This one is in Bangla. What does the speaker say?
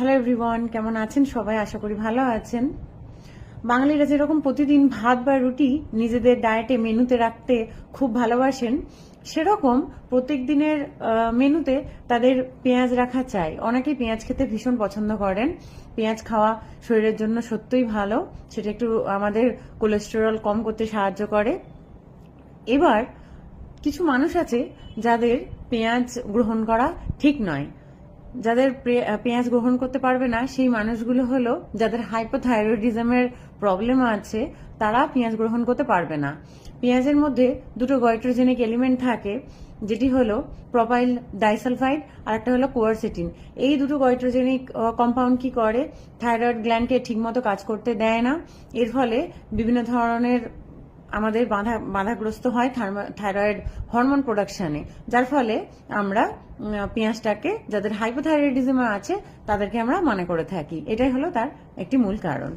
হ্যালো এভরিওয়ান, কেমন আছেন সবাই? আশা করি ভালো আছেন। বাঙালিরা যেরকম প্রতিদিন ভাত বা রুটি নিজেদের ডায়েটে মেনুতে রাখতে খুব ভালোবাসেন, সেরকম প্রত্যেক দিনের মেনুতে তাদের পেঁয়াজ রাখা চাই। অনেকেই পেঁয়াজ খেতে ভীষণ পছন্দ করেন। পেঁয়াজ খাওয়া শরীরের জন্য সত্যিই ভালো, সেটা একটু আমাদের কোলেস্টেরল কম করতে সাহায্য করে। এবার কিছু মানুষ আছে যাদের পেঁয়াজ গ্রহণ করা ঠিক নয়। যাদের পেঁয়াজ গ্রহণ করতে পারবে না সেই মানুষগুলো হলো যাদের হাইপোথাইরয়েডিজমের প্রবলেম আছে, তারা পেঁয়াজ গ্রহণ করতে পারবে না। পেঁয়াজের মধ্যে দুটো গয়ট্রোজেনিক এলিমেন্ট থাকে, যেটি হলো প্রোপাইল ডাইসালফাইড আর একটা হলো কোয়ারসেটিন। এই দুটো গয়ট্রোজেনিক কম্পাউন্ড কি করে, থাইরয়েড গ্ল্যান্ডকে ঠিকমতো কাজ করতে দেয় না। এর ফলে বিভিন্ন ধরনের আমাদের বাধাগ্রস্ত হয় থাইরয়েড হরমোন প্রোডাকশনে, যার ফলে আমরা পেঁয়াজটাকে, যাদের হাইপোথাইরয়েডিজম আছে তাদেরকে আমরা মনে করে থাকি। এটাই হলো তার একটি মূল কারণ।